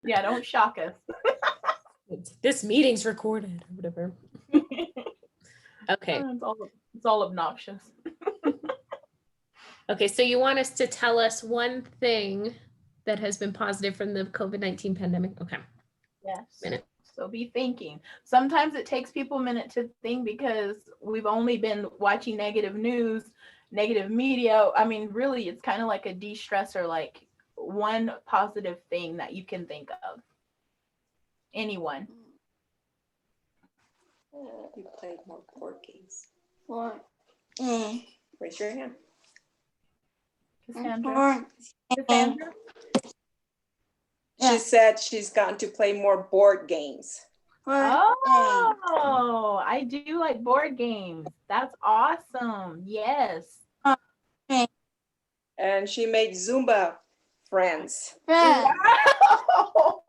Yeah, don't shock us. This meeting's recorded or whatever. Okay. It's all obnoxious. Okay, so you want us to tell us one thing that has been positive from the COVID-19 pandemic? Okay. Yes. Minute. So be thinking. Sometimes it takes people a minute to think because we've only been watching negative news, negative media. I mean, really, it's kind of like a de-stressor, like one positive thing that you can think of. Anyone? You played more board games. What? Raise your hand. Cassandra? Cassandra? Yeah. She said she's gotten to play more board games. Oh, I do like board games. That's awesome. Yes. And she made Zumba friends. Friends. Wow.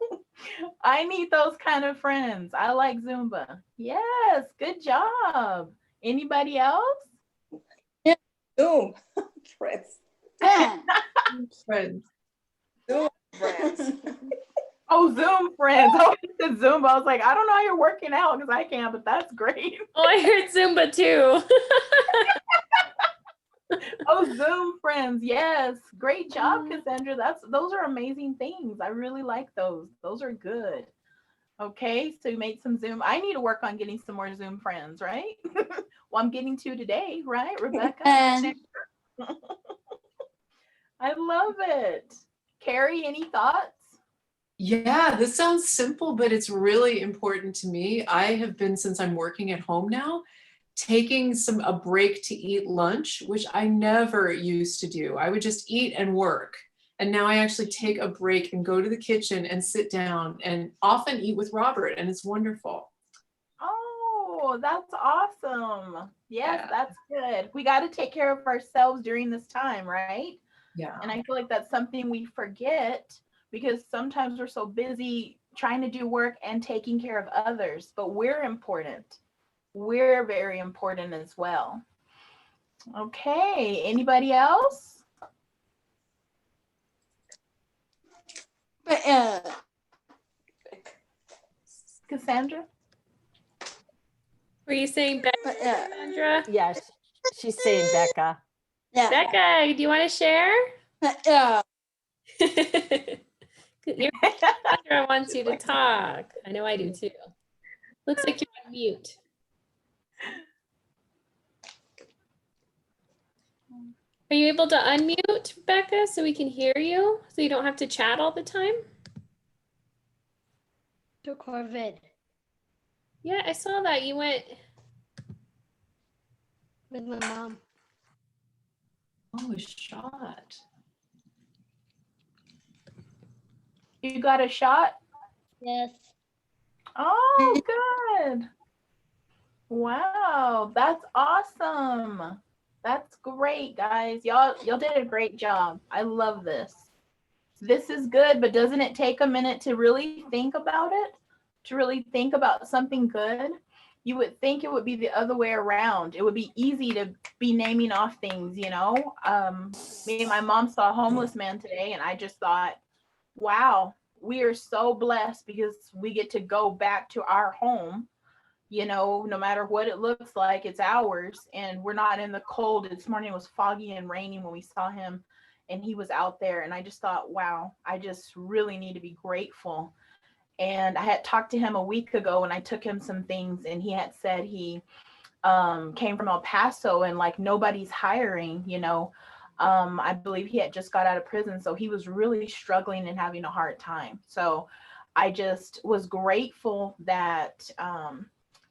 I need those kind of friends. I like Zumba. Yes, good job. Anybody else? Zoom friends. Friends. Zoom friends. Oh, Zoom friends. Oh, it said Zumba. I was like, I don't know how you're working out because I can't, but that's great. Oh, I heard Zumba too. Oh, Zoom friends. Yes. Great job, Cassandra. Those are amazing things. I really like those. Those are good. Okay, so you made some Zoom. I need to work on getting some more Zoom friends, right? Well, I'm getting 2 today, right, Rebecca? I love it. Carrie, any thoughts? Yeah, this sounds simple, but it's really important to me. I have been, since I'm working at home now, taking a break to eat lunch, which I never used to do. I would just eat and work. And now I actually take a break and go to the kitchen and sit down and often eat with Robert, and it's wonderful. Oh, that's awesome. Yes, Yeah. that's good. We got to take care of ourselves during this time, right? Yeah. And I feel like that's something we forget because sometimes we're so busy trying to do work and taking care of others, but we're important. We're very important as well. Okay, anybody else? Cassandra? Were you saying Becca, Sandra? Yes, she's saying Becca. Yeah. Becca, do you want to share? Yeah. Sandra wants you to talk. I know I do too. Looks like you're on mute. Are you able to unmute, Becca, so we can hear you, so you don't have to chat all the time? To COVID Yeah, I saw that. You went. with my mom. Oh, a shot. You got a shot? Yes. Oh, good. Wow, that's awesome. That's great, guys. Y'all did a great job. I love this. This is good, but doesn't it take a minute to really think about it? To really think about something good? You would think it would be the other way around. It would be easy to be naming off things, you know? Me and my mom saw a homeless man today, and I just thought, wow, we are so blessed because we get to go back to our home, you know, no matter what it looks like, it's ours. And we're not in the cold. This morning it was foggy and rainy when we saw him, and he was out there. And I just thought, wow, I just really need to be grateful. And I had talked to him a week ago and I took him some things, and he had said he came from El Paso and like nobody's hiring, you know. I believe he had just got out of prison, so he was really struggling and having a hard time. So I just was grateful that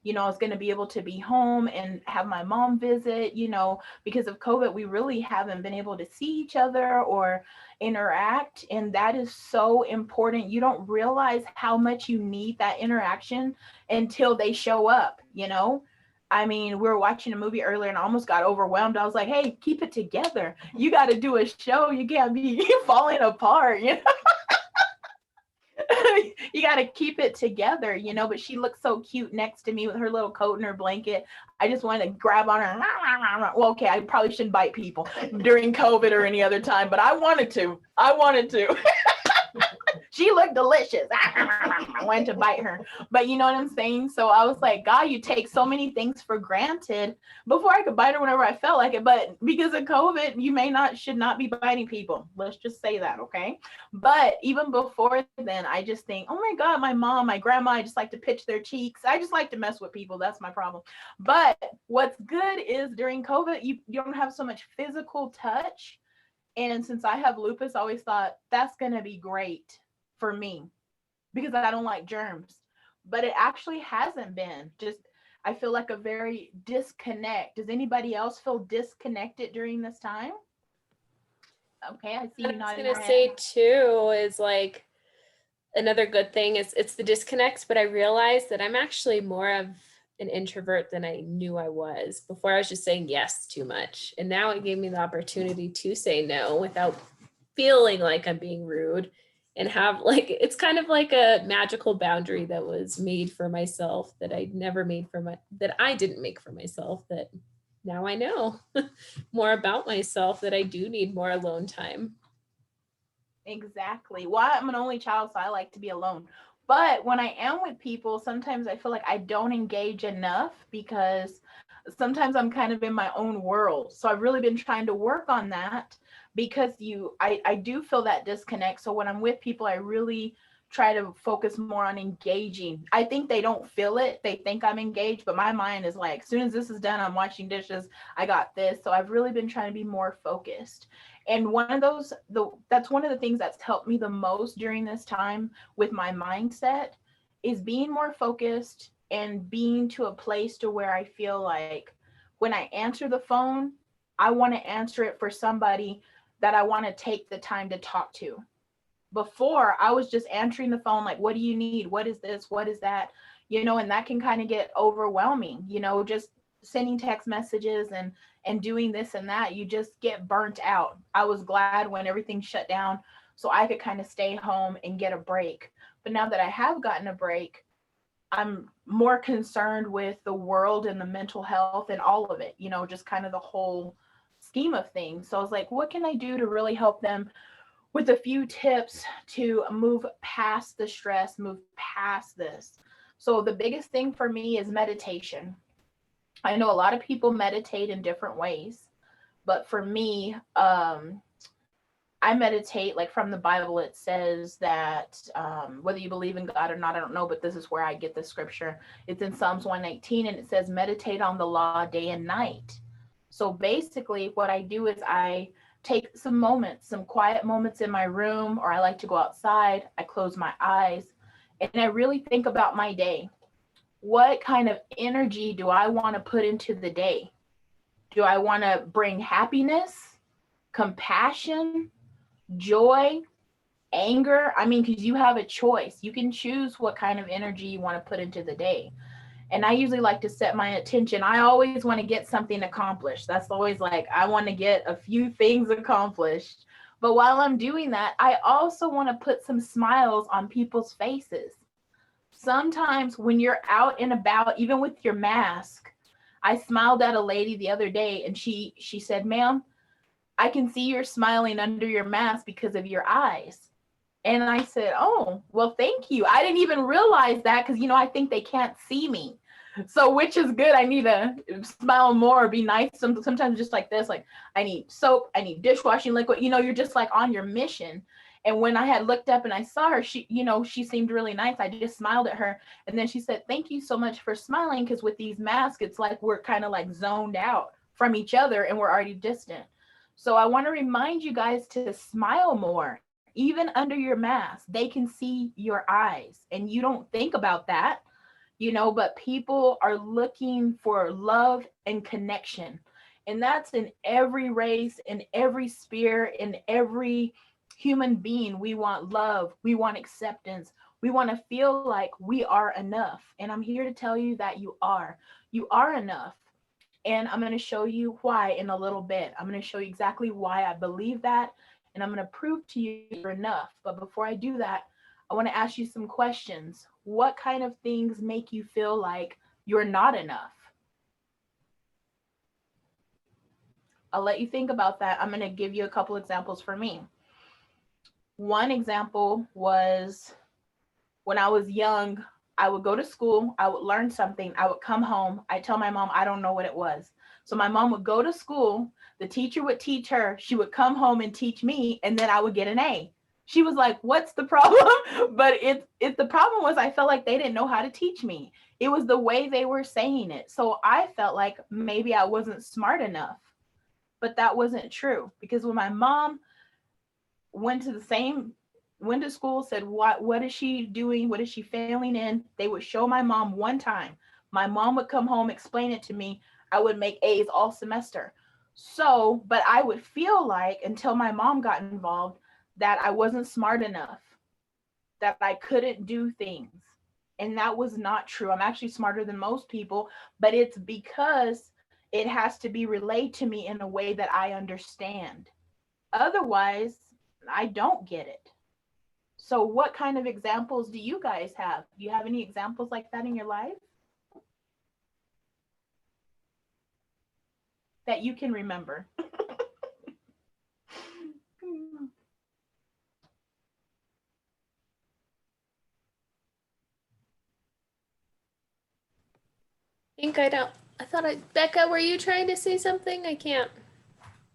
you know, I was going to be able to be home and have my mom visit, you know, because of COVID, we really haven't been able to see each other or interact. And that is so important. You don't realize how much you need that interaction until they show up, you know. I mean, we were watching a movie earlier and I almost got overwhelmed. I was like, hey, keep it together. You got to do a show. You can't be falling apart, you know. You got to keep it together, you know. But she looked so cute next to me with her little coat and her blanket. I just wanted to grab on her. Well, okay, I probably shouldn't bite people during COVID or any other time, but I wanted to. She looked delicious. I went to bite her. But you know what I'm saying? So I was like, God, you take so many things for granted. Before I could bite her whenever I felt like it. But because of COVID, you should not be biting people. Let's just say that, okay? But even before then, I just think, oh my God, my mom, my grandma, I just like to pitch their cheeks. I just like to mess with people. That's my problem. But what's good is during COVID, you don't have so much physical touch. And since I have lupus, I always thought that's going to be great for me because I don't like germs. But it actually hasn't been. Just, I feel like a very disconnect. Does anybody else feel disconnected during this time? Okay, I see you I was nodding gonna your say head. too is like another good thing is it's the disconnects, but I realized that I'm actually more of an introvert than I knew I was. Before I was just saying yes too much. And now it gave me the opportunity to say no without feeling like I'm being rude and have like, it's kind of like a magical boundary that was made for myself that I never made that I didn't make for myself, that now I know more about myself, that I do need more alone time. Exactly. Well, I'm an only child, so I like to be alone. But when I am with people, sometimes I feel like I don't engage enough because sometimes I'm kind of in my own world. So I've really been trying to work on that because I do feel that disconnect. So when I'm with people, I really try to focus more on engaging. I think they don't feel it. They think I'm engaged, but my mind is like, as soon as this is done, I'm washing dishes. I got this. So I've really been trying to be more focused. And that's one of the things that's helped me the most during this time with my mindset is being more focused and being to a place to where I feel like when I answer the phone, I want to answer it for somebody that I want to take the time to talk to. Before, I was just answering the phone like, what do you need? What is this? What is that? And that can kind of get overwhelming, just sending text messages and doing this and that. You just get burnt out. I was glad when everything shut down so I could kind of stay home and get a break. But now that I have gotten a break, I'm more concerned with the world and the mental health and all of it, just kind of the whole scheme of things. So I was like, what can I do to really help them with a few tips to move past the stress, move past this? So the biggest thing for me is meditation. I know a lot of people meditate in different ways, but for me, I meditate like from the Bible. It says that whether you believe in God or not, I don't know, but this is where I get the scripture. It's in Psalms 119, and it says, meditate on the law day and night. So basically, what I do is I take some quiet moments in my room, or I like to go outside. I close my eyes, and I really think about my day. What kind of energy do I want to put into the day? Do I want to bring happiness, compassion, joy, anger? I mean, because you have a choice. You can choose what kind of energy you want to put into the day. And I usually like to set my attention. I always want to get something accomplished. That's always like, I want to get a few things accomplished. But while I'm doing that, I also want to put some smiles on people's faces. Sometimes when you're out and about, even with your mask, I smiled at a lady the other day and she said, ma'am, I can see you're smiling under your mask because of your eyes. And I said, oh, well, thank you. I didn't even realize that because, I think they can't see me. So which is good. I need to smile more, be nice. Sometimes just like this, like I need soap, I need dishwashing liquid. You're just like on your mission. And when I had looked up and I saw her, she seemed really nice. I just smiled at her. And then she said, thank you so much for smiling. Because with these masks, it's like we're kind of like zoned out from each other and we're already distant. So I want to remind you guys to smile more. Even under your mask, they can see your eyes. And you don't think about that, but people are looking for love and connection. And that's in every race, in every sphere, in every human being. We want love, we want acceptance, we want to feel like we are enough. And I'm here to tell you that you are enough. And I'm going to show you why in a little bit. I'm going to show you exactly why I believe that, and I'm going to prove to you you're enough. But before I do that, I want to ask you some questions. What kind of things make you feel like you're not enough? I'll let you think about that. I'm going to give you a couple examples for me. One example was when I was young, I would go to school, I would learn something, I would come home, I tell my mom I don't know what it was. So my mom would go to school, the teacher would teach her, she would come home and teach me, and then I would get an A. She was like, "What's the problem?" But the problem was I felt like they didn't know how to teach me. It was the way they were saying it. So I felt like maybe I wasn't smart enough. But that wasn't true, because when my mom went to the same went to school, said what is she doing, what is she failing in, they would show my mom one time. My mom would come home, explain it to me, I would make A's all semester. So but I would feel like, until my mom got involved, that I wasn't smart enough, that I couldn't do things. And that was not true. I'm actually smarter than most people, but it's because it has to be relayed to me in a way that I understand. Otherwise, I don't get it. So what kind of examples do you guys have? Do you have any examples like that in your life that you can remember? I thought Becca, were you trying to say something? I can't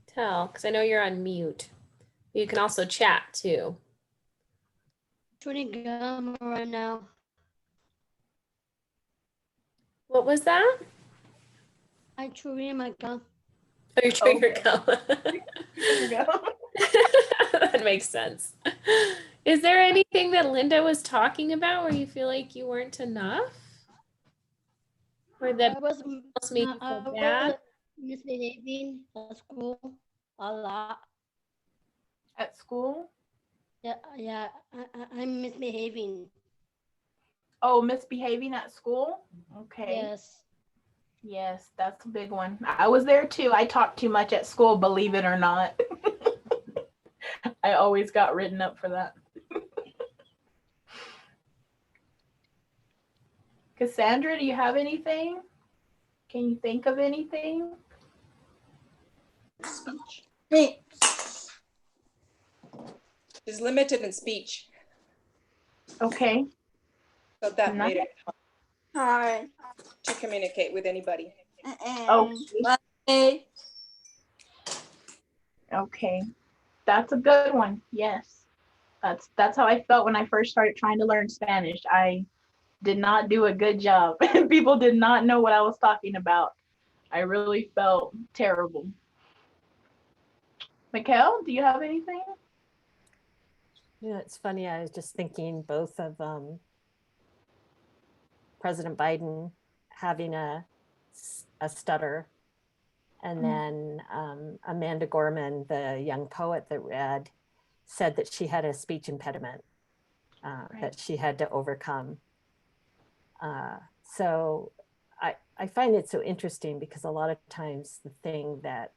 tell because I know you're on mute. You can also chat too. Chewing gum right now. What was that? I'm chewing my gum. Oh, you're chewing your gum. There you go. That makes sense. Is there anything that Linda was talking about where you feel like you weren't enough? Or that I was else made you feel bad? misbehaving at school a lot. At school? I'm misbehaving. Oh, misbehaving at school? Okay. Yes. Yes, that's a big one. I was there too. I talked too much at school, believe it or not. I always got written up for that. Cassandra, do you have anything? Can you think of anything? Speech. Me. She's limited in speech, Okay. so that Nice. made it Hi. to communicate with anybody. Okay. Bye. Okay. That's a good one. Yes. That's how I felt when I first started trying to learn Spanish. I did not do a good job. People did not know what I was talking about. I really felt terrible. Mikhail, do you have anything? Yeah, it's funny. I was just thinking both of President Biden having a stutter, and then Amanda Gorman, the young poet that read, said that she had a speech impediment that she had to overcome. So I find it so interesting because a lot of times the thing that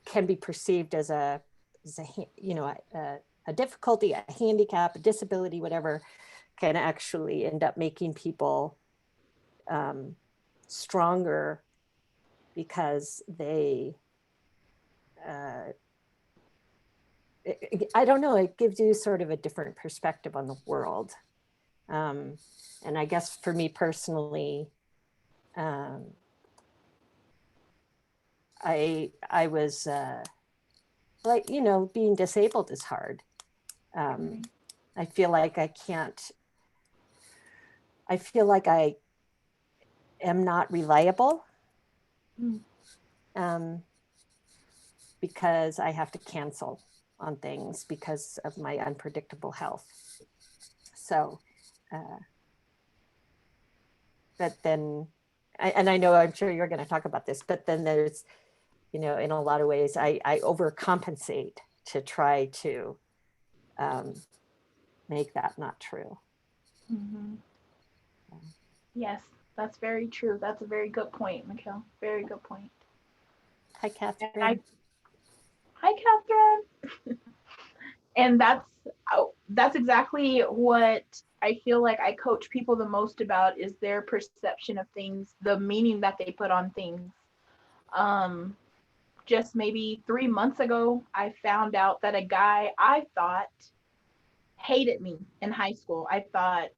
can be perceived as a difficulty, a handicap, a disability, whatever, can actually end up making people stronger because they I don't know, it gives you sort of a different perspective on the world. And I guess for me personally, I was being disabled is hard. I feel like I am not reliable because I have to cancel on things because of my unpredictable health. So, but then, and I know, I'm sure you're going to talk about this, but then there's, in a lot of ways, I overcompensate to try to make that not true. Mm-hmm. Yes, that's very true. That's a very good point, Mikhail. Very good point. Hi, Catherine. Hi, Catherine. And that's exactly what I feel like I coach people the most about, is their perception of things, the meaning that they put on things. just maybe 3 months ago, I found out that a guy I thought hated me in high school. I thought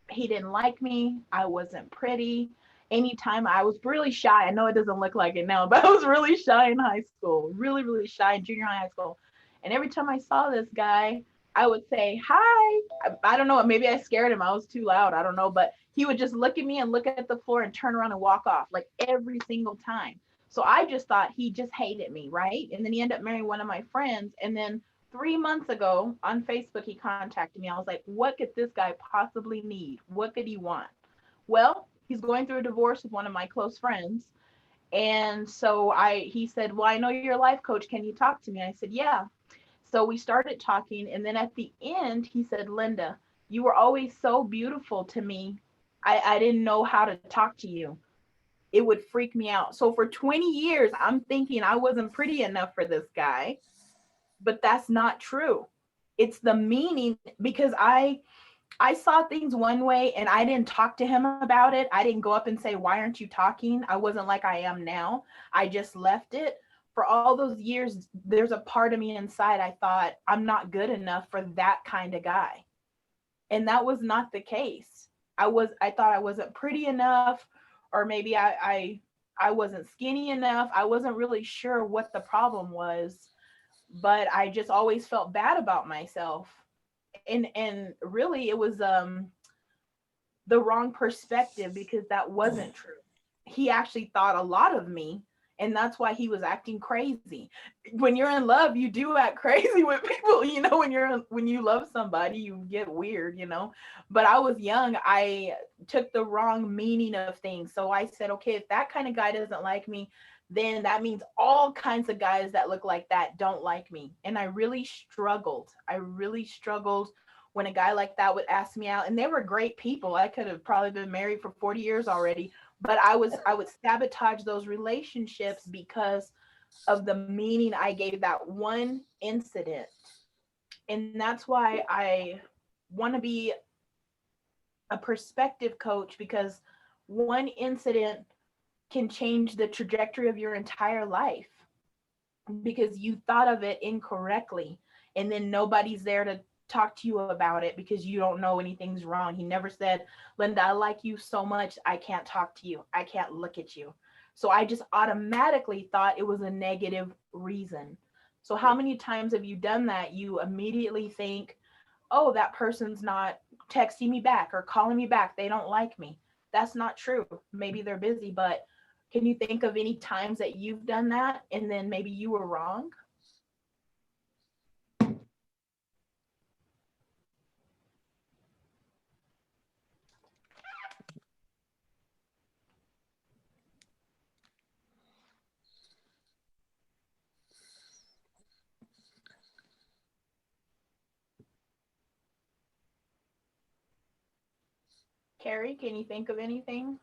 he didn't like me. I wasn't pretty. Anytime I was really shy, I know it doesn't look like it now, but I was really shy in high school, really, really shy in junior high school. And every time I saw this guy, I would say, hi. I don't know, maybe I scared him. I was too loud. I don't know. But he would just look at me and look at the floor and turn around and walk off like every single time. So I just thought he just hated me, right? And then he ended up marrying one of my friends. And then 3 months ago on Facebook, he contacted me. I was like, what could this guy possibly need? What could he want? Well, he's going through a divorce with one of my close friends. And so he said, well, I know you're a life coach. Can you talk to me? I said, yeah. So we started talking. And then at the end, he said, Linda, you were always so beautiful to me. I didn't know how to talk to you. It would freak me out. So for 20 years, I'm thinking I wasn't pretty enough for this guy, but that's not true. It's the meaning, because I saw things one way and I didn't talk to him about it. I didn't go up and say, why aren't you talking? I wasn't like I am now. I just left it. For all those years, there's a part of me inside. I thought I'm not good enough for that kind of guy. And that was not the case. I thought I wasn't pretty enough, or maybe I wasn't skinny enough. I wasn't really sure what the problem was, but I just always felt bad about myself. And really it was the wrong perspective, because that wasn't true. He actually thought a lot of me, and that's why he was acting crazy. When you're in love, you do act crazy with people, when you love somebody, you get weird, but I was young. I took the wrong meaning of things. So I said, okay, if that kind of guy doesn't like me, then that means all kinds of guys that look like that don't like me. And I really struggled when a guy like that would ask me out. And they were great people. I could have probably been married for 40 years already, but I would sabotage those relationships because of the meaning I gave that one incident. And that's why I want to be a perspective coach, because one incident can change the trajectory of your entire life, because you thought of it incorrectly, and then nobody's there to talk to you about it because you don't know anything's wrong. He never said, Linda, I like you so much, I can't talk to you, I can't look at you. So I just automatically thought it was a negative reason. So how many times have you done that? You immediately think, oh, that person's not texting me back or calling me back, they don't like me. That's not true. Maybe they're busy, but can you think of any times that you've done that and then maybe you were wrong? Carrie, can you think of anything?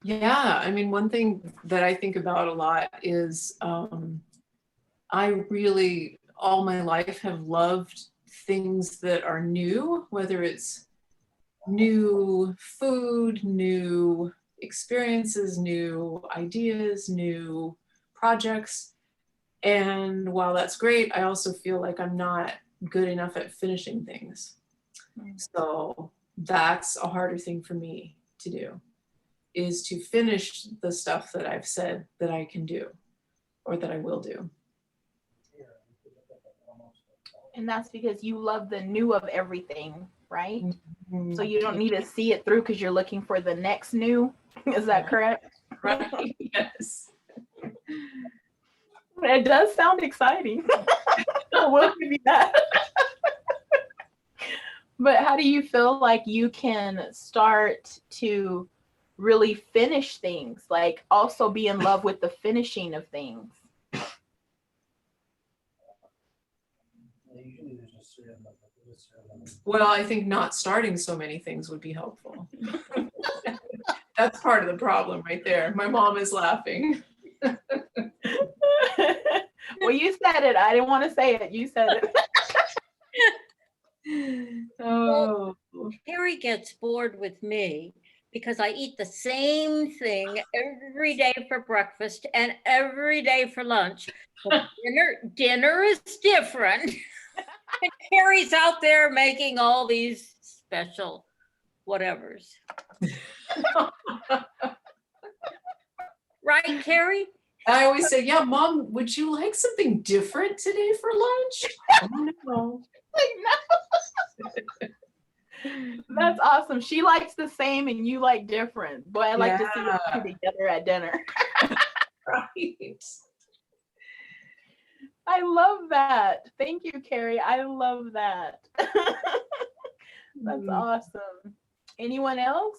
Yeah, I mean, one thing that I think about a lot is I really, all my life, have loved things that are new, whether it's new food, new experiences, new ideas, new projects. And while that's great, I also feel like I'm not good enough at finishing things. So that's a harder thing for me to do, is to finish the stuff that I've said that I can do or that I will do. And that's because you love the new of everything, right? Mm-hmm. So you don't need to see it through because you're looking for the next new. Is that correct? Right. Yes. It does sound exciting. I will give you that. But how do you feel like you can start to really finish things, like also be in love with the finishing of things? Well, I think not starting so many things would be helpful. That's part of the problem right there. My mom is laughing. Well, you said it. I didn't want to say it. You said it. Oh. Harry gets bored with me because I eat the same thing every day for breakfast and every day for lunch. But dinner is different. And Carrie's out there making all these special whatevers. Right, Carrie? I always say, yeah, Mom, would you like something different today for lunch? Oh, no. That's awesome. She likes the same and you like different. Boy, I like to see you two together at dinner. Right. I love that. Thank you, Carrie. I love that. That's awesome. Anyone else?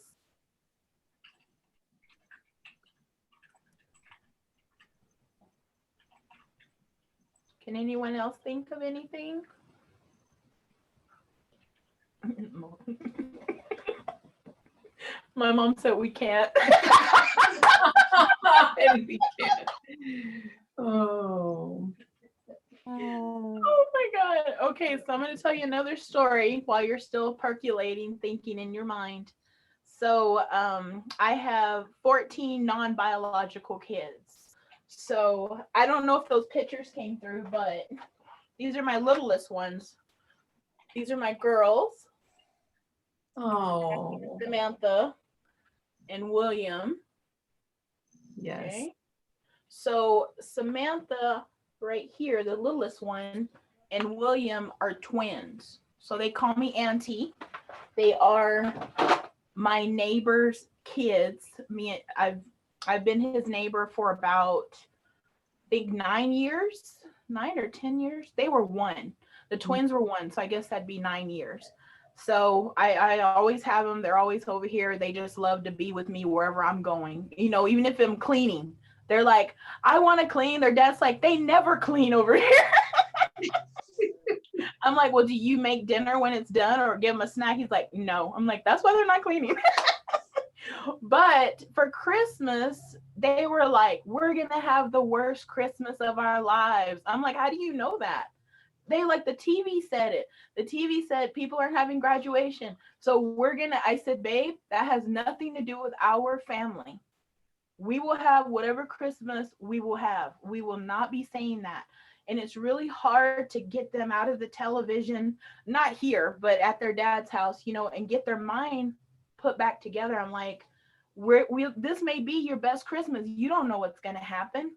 Can anyone else think of anything? My mom said we can't. And we can't. Oh. Oh my God. Okay, so I'm going to tell you another story while you're still percolating, thinking in your mind. So I have 14 non-biological kids. So I don't know if those pictures came through, but these are my littlest ones. These are my girls. Oh. Samantha and William. Yes. Okay. So Samantha right here, the littlest one, and William are twins. So they call me Auntie. They are my neighbor's kids. I've been his neighbor for about, I think 9 years, 9 or 10 years. They were 1. The twins were 1, so I guess that'd be 9 years. So I always have them. They're always over here. They just love to be with me wherever I'm going. You know, even if I'm cleaning, they're like, I want to clean. Their dad's like, they never clean over here. I'm like, well, do you make dinner when it's done or give them a snack? He's like, no. I'm like, that's why they're not cleaning. But for Christmas, they were like, we're going to have the worst Christmas of our lives. I'm like, how do you know that? They like, the TV said it. The TV said people aren't having graduation. So I said, babe, that has nothing to do with our family. We will have whatever Christmas we will have. We will not be saying that. And it's really hard to get them out of the television, not here, but at their dad's house, you know, and get their mind put back together. I'm like, this may be your best Christmas. You don't know what's going to happen.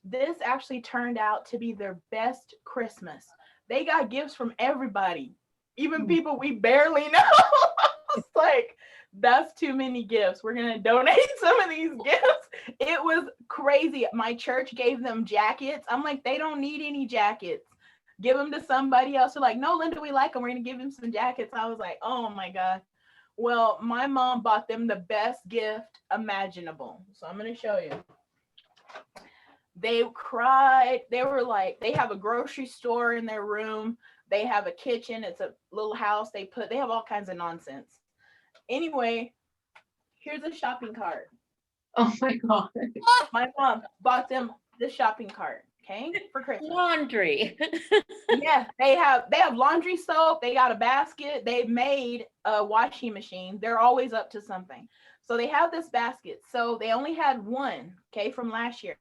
This actually turned out to be their best Christmas. They got gifts from everybody, even people we barely know. It's like, that's too many gifts. We're going to donate some of these gifts. It was crazy. My church gave them jackets. I'm like, they don't need any jackets. Give them to somebody else. They're like, no, Linda, we like them. We're going to give them some jackets. I was like, oh my God. Well, my mom bought them the best gift imaginable. So I'm going to show you. They cried. They were like, they have a grocery store in their room. They have a kitchen. It's a little house. They have all kinds of nonsense. Anyway, here's a shopping cart. Oh my God. My mom bought them the shopping cart, okay, for Christmas. Laundry. Yeah, they have laundry soap. They got a basket. They made a washing machine. They're always up to something. So they have this basket. So they only had one, okay, from last year.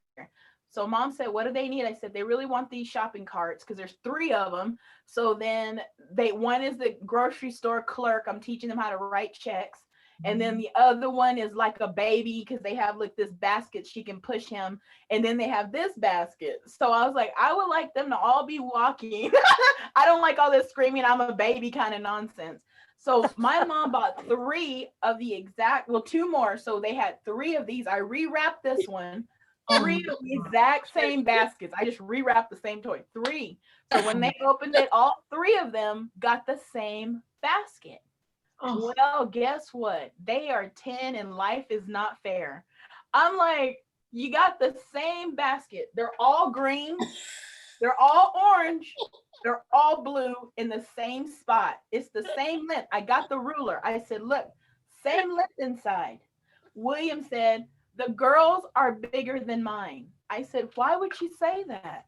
So mom said, what do they need? I said, they really want these shopping carts because there's 3 of them. So then one is the grocery store clerk. I'm teaching them how to write checks. And then the other one is like a baby because they have like this basket she can push him. And then they have this basket. So I was like, I would like them to all be walking. I don't like all this screaming, I'm a baby kind of nonsense. So my mom bought 3 of the exact, 2 more. So they had 3 of these. I rewrapped this one. 3 of the exact same baskets. I just rewrapped the same toy. 3. So when they opened it, all 3 of them got the same basket. Oh. Well, guess what? They are 10 and life is not fair. I'm like, you got the same basket. They're all green. They're all orange. They're all blue in the same spot. It's the same length. I got the ruler. I said, look, same length inside. William said, the girls are bigger than mine. I said, why would you say that?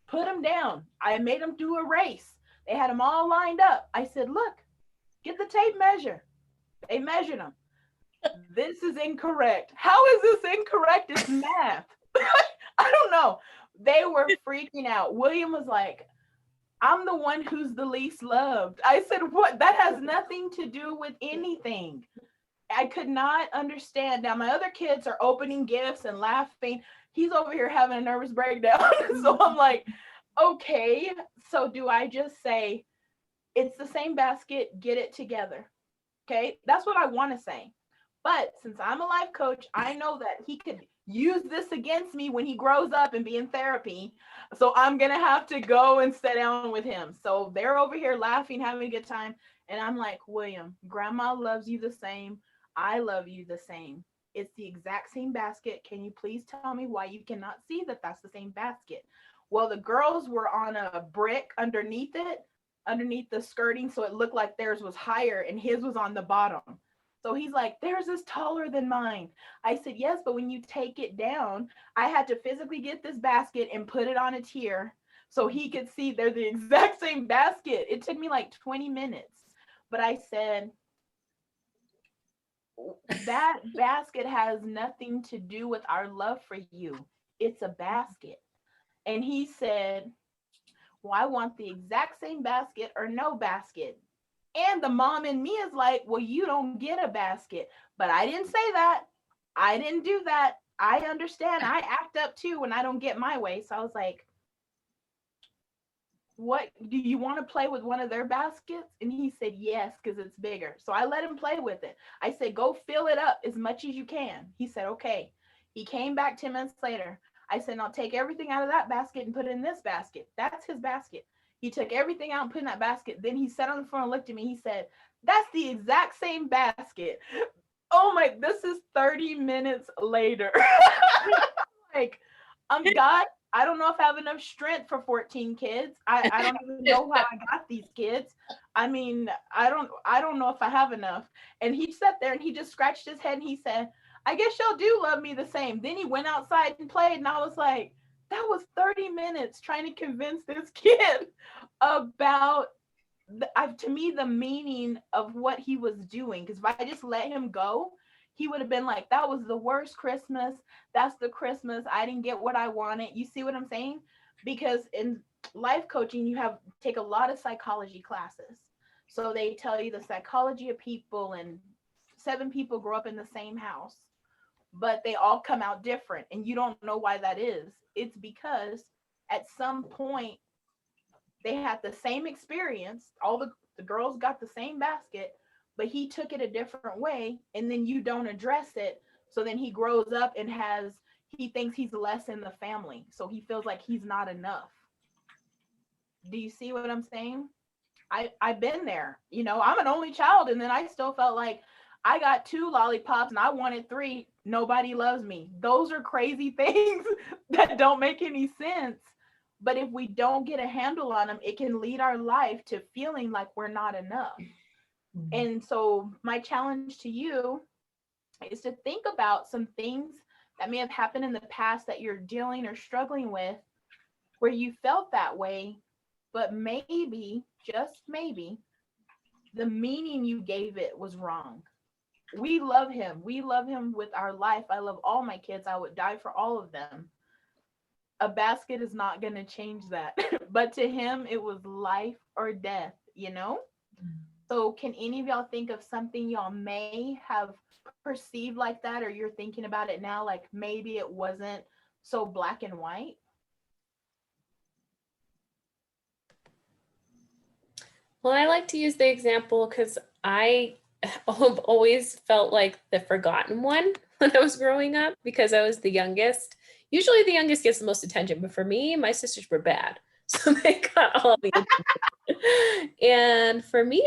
Put them down. I made them do a race. They had them all lined up. I said, look, get the tape measure. They measured them. This is incorrect. How is this incorrect? It's math. I don't know. They were freaking out. William was like, I'm the one who's the least loved. I said, what? That has nothing to do with anything. I could not understand. Now, my other kids are opening gifts and laughing. He's over here having a nervous breakdown. So I'm like, okay. So do I just say, it's the same basket, get it together? Okay. That's what I want to say. But since I'm a life coach, I know that he could use this against me when he grows up and be in therapy. So I'm going to have to go and sit down with him. So they're over here laughing, having a good time. And I'm like, William, grandma loves you the same. I love you the same. It's the exact same basket. Can you please tell me why you cannot see that that's the same basket? Well, the girls were on a brick underneath it, underneath the skirting. So it looked like theirs was higher and his was on the bottom. So he's like, theirs is taller than mine. I said, yes, but when you take it down, I had to physically get this basket and put it on a tier so he could see they're the exact same basket. It took me like 20 minutes. But I said, that basket has nothing to do with our love for you. It's a basket. And he said, well, I want the exact same basket or no basket. And the mom in me is like, well, you don't get a basket. But I didn't say that. I didn't do that. I understand. I act up too when I don't get my way. So I was like, what, do you want to play with one of their baskets? And he said, yes, because it's bigger. So I let him play with it. I said, go fill it up as much as you can. He said, okay. He came back 10 minutes later. I said, now take everything out of that basket and put it in this basket. That's his basket. He took everything out and put in that basket. Then he sat on the floor and looked at me. He said, that's the exact same basket. Oh my, this is 30 minutes later. Like, God, I don't know if I have enough strength for 14 kids. I don't even know how I got these kids. I mean, I don't know if I have enough. And he sat there and he just scratched his head and he said, I guess y'all do love me the same. Then he went outside and played and I was like, that was 30 minutes trying to convince this kid about to me the meaning of what he was doing. Because if I just let him go, he would have been like, that was the worst Christmas. That's the Christmas. I didn't get what I wanted. You see what I'm saying? Because in life coaching, you have take a lot of psychology classes. So they tell you the psychology of people, and 7 people grow up in the same house, but they all come out different. And you don't know why that is. It's because at some point they had the same experience. All the girls got the same basket, but he took it a different way, and then you don't address it. So then he grows up and he thinks he's less in the family. So he feels like he's not enough. Do you see what I'm saying? I've been there. You know, I'm an only child, and then I still felt like I got 2 lollipops and I wanted 3. Nobody loves me. Those are crazy things that don't make any sense. But if we don't get a handle on them, it can lead our life to feeling like we're not enough. And so my challenge to you is to think about some things that may have happened in the past that you're dealing or struggling with, where you felt that way, but maybe, just maybe, the meaning you gave it was wrong. We love him. We love him with our life. I love all my kids. I would die for all of them. A basket is not going to change that. But to him, it was life or death, you know? So can any of y'all think of something y'all may have perceived like that, or you're thinking about it now, like maybe it wasn't so black and white? Well, I like to use the example because I have always felt like the forgotten one when I was growing up, because I was the youngest. Usually the youngest gets the most attention, but for me, my sisters were bad. So they got all the attention. And for me,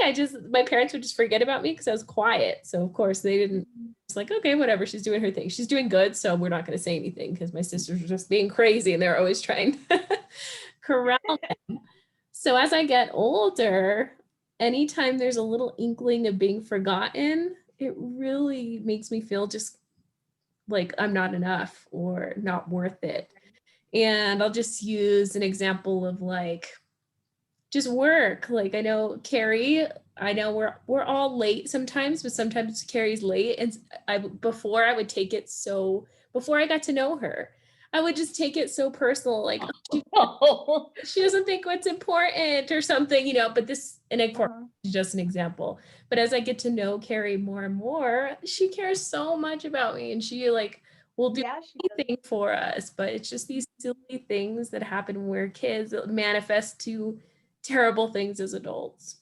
my parents would just forget about me because I was quiet. So of course they didn't, it's like, okay, whatever, she's doing her thing. She's doing good. So we're not going to say anything, because my sisters were just being crazy and they're always trying to corral them. So as I get older, anytime there's a little inkling of being forgotten, it really makes me feel just like I'm not enough or not worth it. And I'll just use an example of like, just work. Like I know Carrie, I know we're all late sometimes, but sometimes Carrie's late. And before I would take it so, before I got to know her, I would just take it so personal, like she doesn't think what's important or something, you know, but this, and of course, just an example. But as I get to know Carrie more and more, she cares so much about me, and she like will do anything for us. But it's just these silly things that happen when we're kids that manifest to terrible things as adults.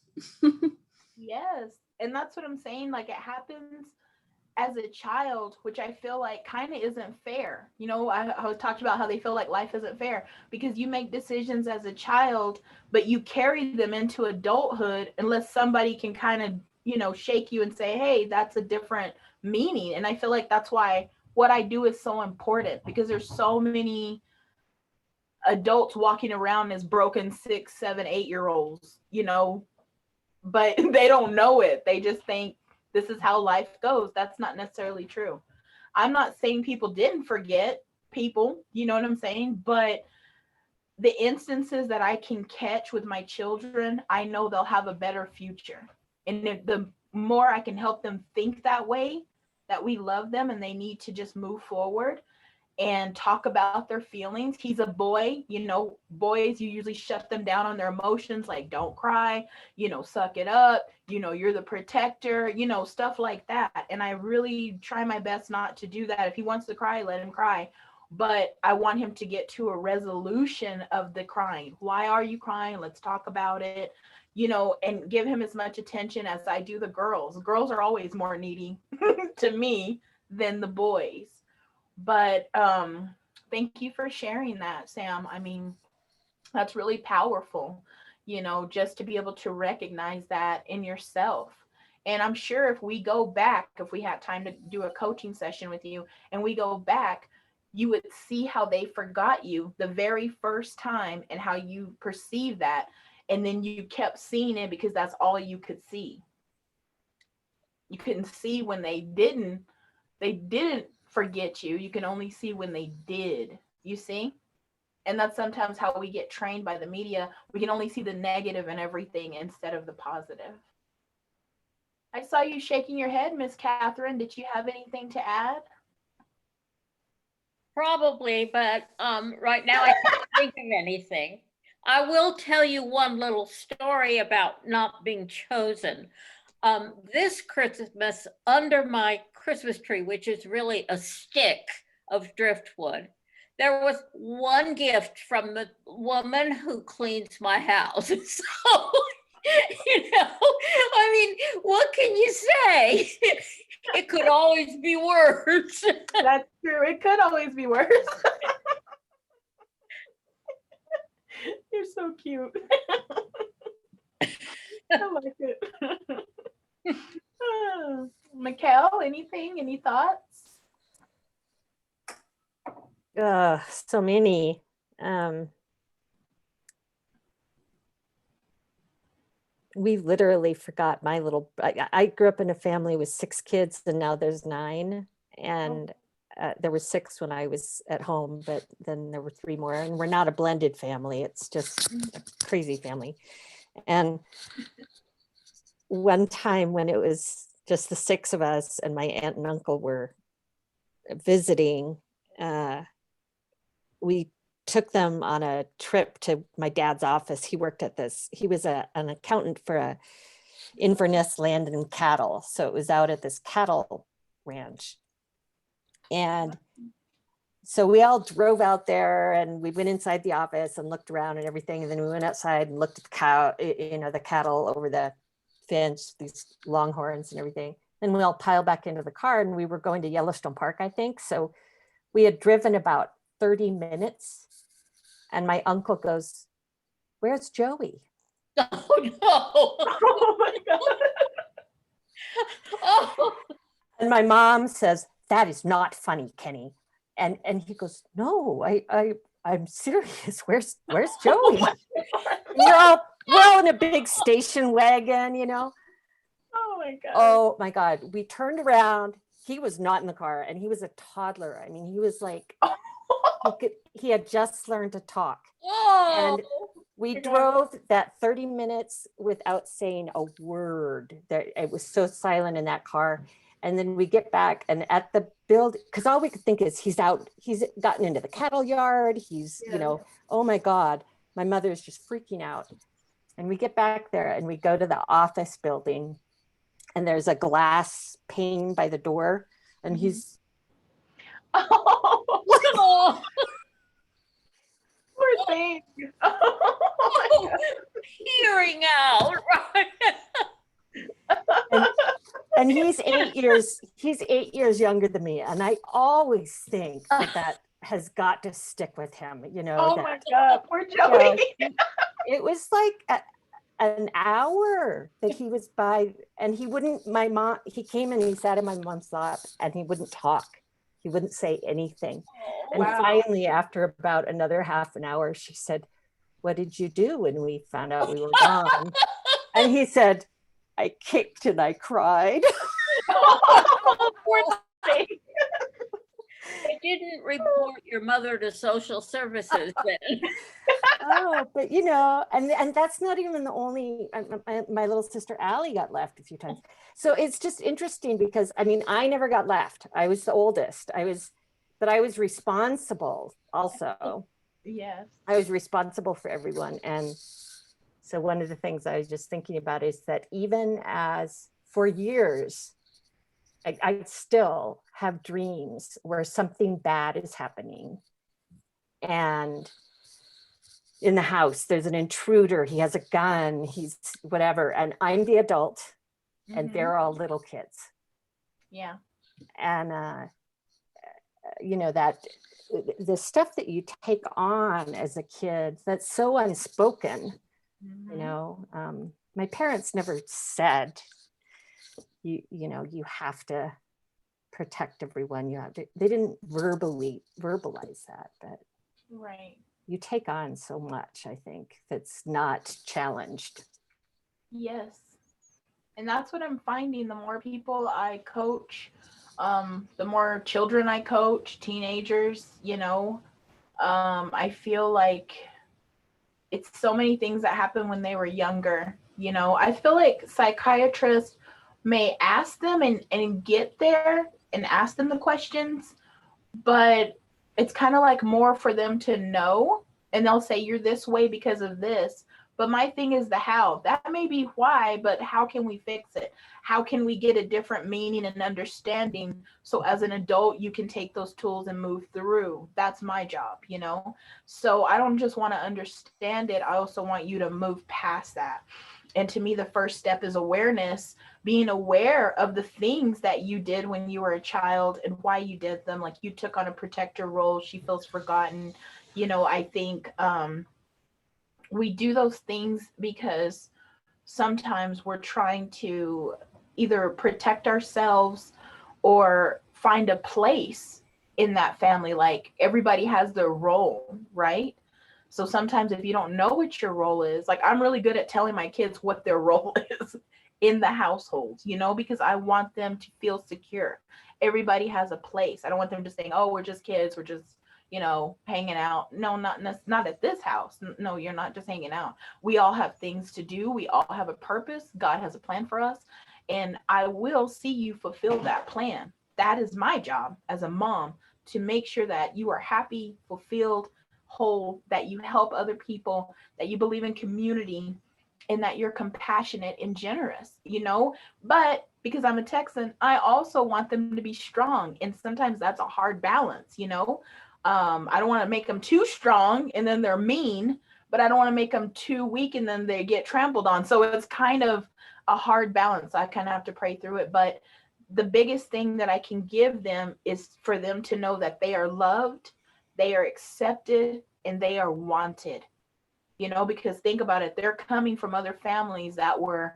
Yes. And that's what I'm saying. Like it happens as a child, which I feel like kind of isn't fair. You know, I talked about how they feel like life isn't fair because you make decisions as a child, but you carry them into adulthood unless somebody can kind of, you know, shake you and say, hey, that's a different meaning. And I feel like that's why what I do is so important, because there's so many adults walking around as broken 6, 7, 8-year-olds, you know, but they don't know it. They just think this is how life goes. That's not necessarily true. I'm not saying people didn't forget people, you know what I'm saying? But the instances that I can catch with my children, I know they'll have a better future. And if the more I can help them think that way, that we love them and they need to just move forward and talk about their feelings. He's a boy, you know, boys, you usually shut them down on their emotions, like don't cry, you know, suck it up, you know, you're the protector, you know, stuff like that. And I really try my best not to do that. If he wants to cry, let him cry. But I want him to get to a resolution of the crying. Why are you crying? Let's talk about it, you know, and give him as much attention as I do the girls. Girls are always more needy to me than the boys. But thank you for sharing that, Sam. I mean, that's really powerful, you know, just to be able to recognize that in yourself. And I'm sure if we go back, if we had time to do a coaching session with you and we go back, you would see how they forgot you the very first time and how you perceived that. And then you kept seeing it because that's all you could see. You couldn't see when they didn't forget you. You can only see when they did. You see? And that's sometimes how we get trained by the media. We can only see the negative in everything instead of the positive. I saw you shaking your head, Miss Catherine. Did you have anything to add? Probably, but right now I can't think of anything. I will tell you one little story about not being chosen. This Christmas, under my Christmas tree, which is really a stick of driftwood, there was one gift from the woman who cleans my house. So, you know, I mean, what can you say? It could always be worse. That's true. It could always be worse. You're so cute. I like it. Mikkel, anything? Any thoughts? So many. We literally forgot my little, I grew up in a family with 6 kids and now there's 9. And there were 6 when I was at home, but then there were 3 more, and we're not a blended family. It's just a crazy family. And one time when it was just the 6 of us and my aunt and uncle were visiting, we took them on a trip to my dad's office. He worked at this, he was an accountant for a Inverness Land and Cattle. So it was out at this cattle ranch. And so we all drove out there and we went inside the office and looked around and everything. And then we went outside and looked at the cow, you know, the cattle over the fence, these longhorns and everything. Then we all piled back into the car and we were going to Yellowstone Park, I think. So we had driven about 30 minutes and my uncle goes, "Where's Joey?" Oh no. Oh my God. Oh. And my mom says, "That is not funny, Kenny." And he goes, "No, I'm serious. Where's Joey?" we're all in a big station wagon, you know. Oh my God. Oh my God. We turned around. He was not in the car and he was a toddler. I mean, he was like, he had just learned to talk. Oh. And We drove that 30 minutes without saying a word. It was so silent in that car. And then we get back and at the build, because all we could think is he's out, he's gotten into the cattle yard. He's, you know, oh my God, my mother is just freaking out. And we get back there and we go to the office building and there's a glass pane by the door and he's Oh, Poor thing. hearing out. and he's 8 years younger than me. And I always think that has got to stick with him, you know. Oh that, my God, poor Joey. It was like an hour that he was by, and he wouldn't, he came and he sat in my mom's lap and he wouldn't talk. He wouldn't say anything. And finally, after about another half an hour, she said, "What did you do when we found out we were gone?" And he said, "I kicked and I cried." Oh, poor thing. I didn't report your mother to social services then. Oh, but you know, and that's not even the only, my little sister Allie got left a few times. So it's just interesting because, I mean, I never got left. I was the oldest. But I was responsible also. Yes. I was responsible for everyone. And so one of the things I was just thinking about is that even as for years, I still have dreams where something bad is happening. And in the house, there's an intruder, he has a gun, he's whatever. And I'm the adult and they're all little kids. Yeah. And, you know, that the stuff that you take on as a kid, that's so unspoken, you know. My parents never said, you know, you have to protect everyone. You have to, they didn't verbalize that, but Right. you take on so much, I think, that's not challenged. Yes. And that's what I'm finding. The more people I coach, the more children I coach, teenagers, you know, I feel like it's so many things that happened when they were younger. You know, I feel like psychiatrists may ask them and get there and ask them the questions, but it's kind of like more for them to know. And they'll say, "You're this way because of this." But my thing is the how. That may be why, but how can we fix it? How can we get a different meaning and understanding so as an adult you can take those tools and move through? That's my job, you know? So I don't just want to understand it. I also want you to move past that. And to me, the first step is awareness, being aware of the things that you did when you were a child and why you did them. Like you took on a protector role. She feels forgotten. You know, I think we do those things because sometimes we're trying to either protect ourselves or find a place in that family. Like everybody has their role, right? So sometimes if you don't know what your role is, like I'm really good at telling my kids what their role is in the household, you know, because I want them to feel secure. Everybody has a place. I don't want them just saying, "Oh, we're just kids, we're just, you know, hanging out." No, not at this house. No, you're not just hanging out. We all have things to do. We all have a purpose. God has a plan for us. And I will see you fulfill that plan. That is my job as a mom, to make sure that you are happy, fulfilled, whole, that you help other people, that you believe in community, and that you're compassionate and generous, you know. But because I'm a Texan, I also want them to be strong. And sometimes that's a hard balance, you know. I don't want to make them too strong and then they're mean, but I don't want to make them too weak and then they get trampled on. So it's kind of a hard balance. I kind of have to pray through it. But the biggest thing that I can give them is for them to know that they are loved, they are accepted, and they are wanted. You know, because think about it, they're coming from other families that were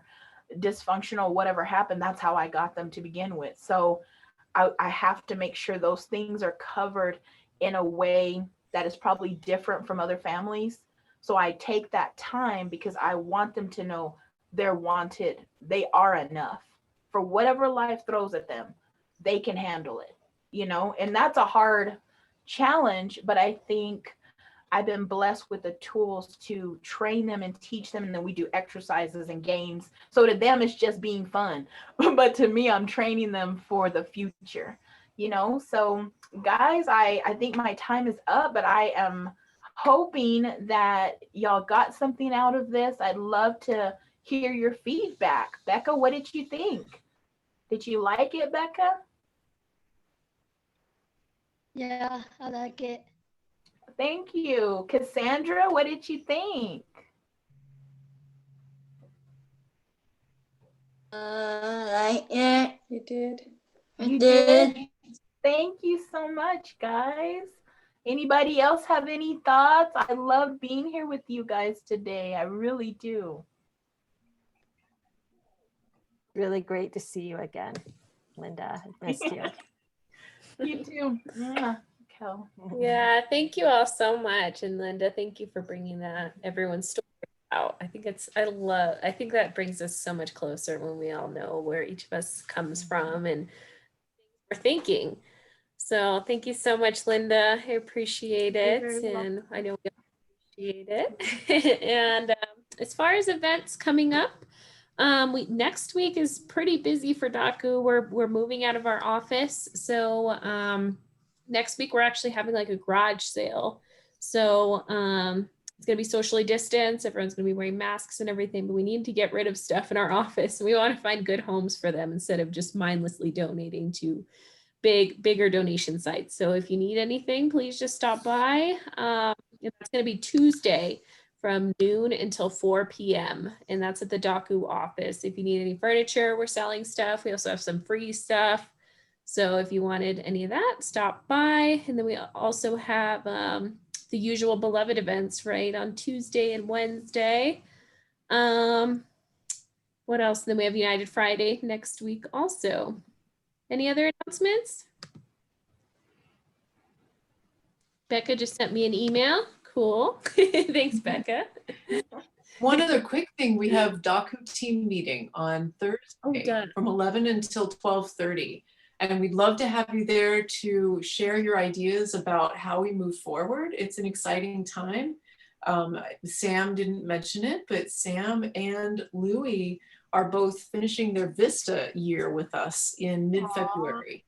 dysfunctional, whatever happened. That's how I got them to begin with. So I have to make sure those things are covered in a way that is probably different from other families. So I take that time because I want them to know they're wanted. They are enough for whatever life throws at them. They can handle it, you know, and that's a hard challenge. But I think I've been blessed with the tools to train them and teach them, and then we do exercises and games. So to them, it's just being fun, but to me, I'm training them for the future. So guys, I think my time is up, but I am hoping that y'all got something out of this. I'd love to hear your feedback. Becca, what did you think? Did you like it, Becca? Yeah, I like it. Thank you. Cassandra, what did you think? Like it. You did. I You did. Thank you so much, guys. Anybody else have any thoughts? I love being here with you guys today. I really do. Really great to see you again, Linda. I missed you. You too. Mwah. Kel. Yeah, thank you all so much. And Linda, thank you for bringing everyone's story out. I think that brings us so much closer when we all know where each of us comes from and we're thinking. So thank you so much, Linda. I appreciate it. And I know we appreciate it. And as far as events coming up, next week is pretty busy for Daku. We're moving out of our office. So next week we're actually having like a garage sale. So it's going to be socially distanced. Everyone's going to be wearing masks and everything, but we need to get rid of stuff in our office. We want to find good homes for them instead of just mindlessly donating to bigger donation sites. So if you need anything, please just stop by. It's going to be Tuesday from noon until 4 p.m. And that's at the Daku office. If you need any furniture, we're selling stuff. We also have some free stuff. So if you wanted any of that, stop by. And then we also have the usual beloved events, right, on Tuesday and Wednesday. What else? Then we have United Friday next week also. Any other announcements? Becca just sent me an email. Cool. Thanks, Becca. One other quick thing, we have Daku team meeting on Thursday from 11 until 12:30. And we'd love to have you there to share your ideas about how we move forward. It's an exciting time. Sam didn't mention it, but Sam and Louie are both finishing their Vista year with us in mid-February.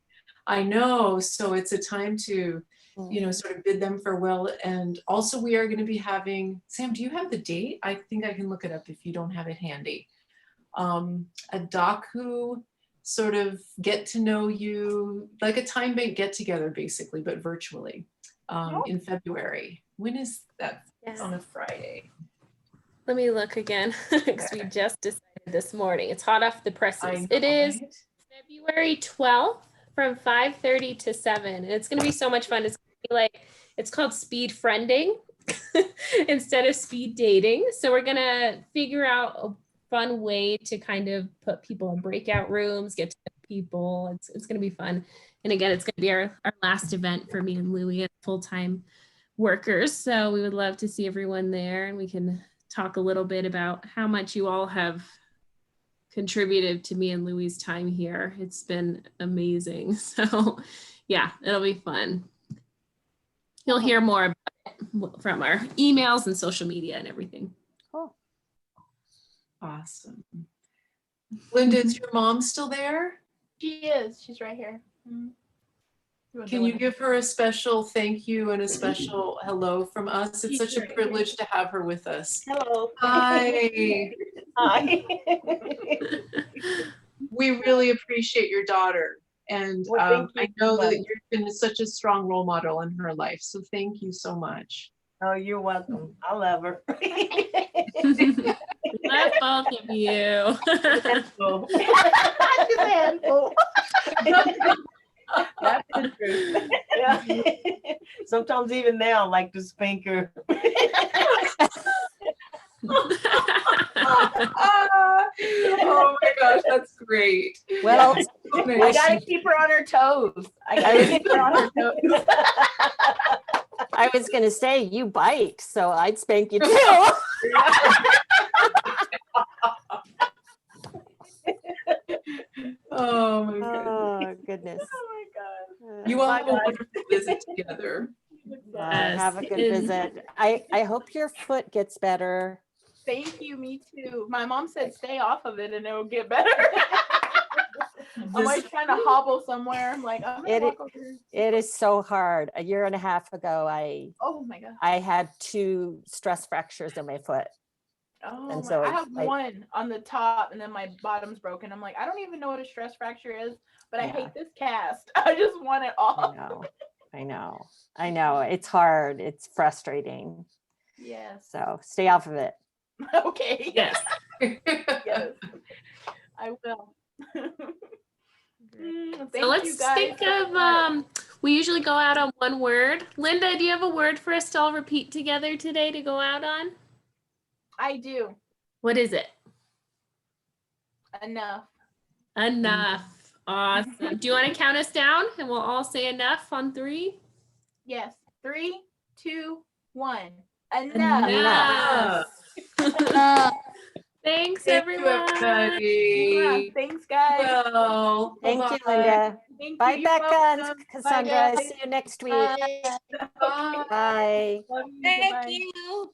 I know, so it's a time to, sort of bid them farewell. And also we are gonna be having, Sam, do you have the date? I think I can look it up if you don't have it handy. A Daku sort of get to know you, like a time bank get together basically, but virtually in February. When is that? It's on a Friday. Let me look again because we just decided this morning. It's hot off the presses. It is February 12th from 5:30 to 7. And it's going to be so much fun. It's gonna be it's called speed friending instead of speed dating. So we're going to figure out a fun way to kind of put people in breakout rooms, get to know people. It's going to be fun. And again, it's going to be our last event for me and Louie as full-time workers. So we would love to see everyone there, and we can talk a little bit about how much you all have contributed to me and Louie's time here. It's been amazing. So yeah, it'll be fun. You'll hear more about it from our emails and social media and everything. Cool. Awesome. Linda, is your mom still there? She is. She's right here. Can you give her a special thank you and a special hello from us? It's such a privilege to have her with us. Hello. Hi. Hi. We really appreciate your daughter. And Well, I know that you've been such a strong role model in her life. So thank you so much. Oh, you're welcome. I love her. Love both of you. Handful. She's a handful. That's the truth. Yeah. Sometimes even now I like to spank her. Oh my gosh, that's great. Well, I gotta keep her on her toes. I gotta keep her on her toes. I was going to say you bite, so I'd spank you too. Oh my goodness. Oh, goodness. Oh my God. You all have a wonderful visit together. Bye. Yes. Have a good And- visit. I hope your foot gets better. Thank you, me too. My mom said stay off of it and it will get better. I'm like trying to hobble somewhere. I'm like, I'm gonna walk over here. It is so hard. A year and a half ago, Oh my god. I had 2 stress fractures in my foot. Oh And my, so I have I- one on the top and then my bottom's broken. I'm like, I don't even know what a stress fracture is, but I Yeah. hate this cast. I just want it off. I know. It's hard. It's frustrating. Yes. So stay off of it. Okay. Yes. Yes. I will. So Thank let's you guys think so of much. we usually go out on one word. Linda, do you have a word for us to all repeat together today to go out on? I do. What is it? Enough. Enough. Awesome. Do you want to count us down and we'll all say enough on 3? Yes. 3, 2, 1. Enough. Enough. Thanks, Thank you, everyone. everybody. Thanks, guys. Well, Thank you, bye-bye. Linda. Thank Bye, you. You're Becca and welcome. Bye, Cassandra. guys. See you next week. Bye. Bye. Bye. Love you. Thank Bye-bye. you.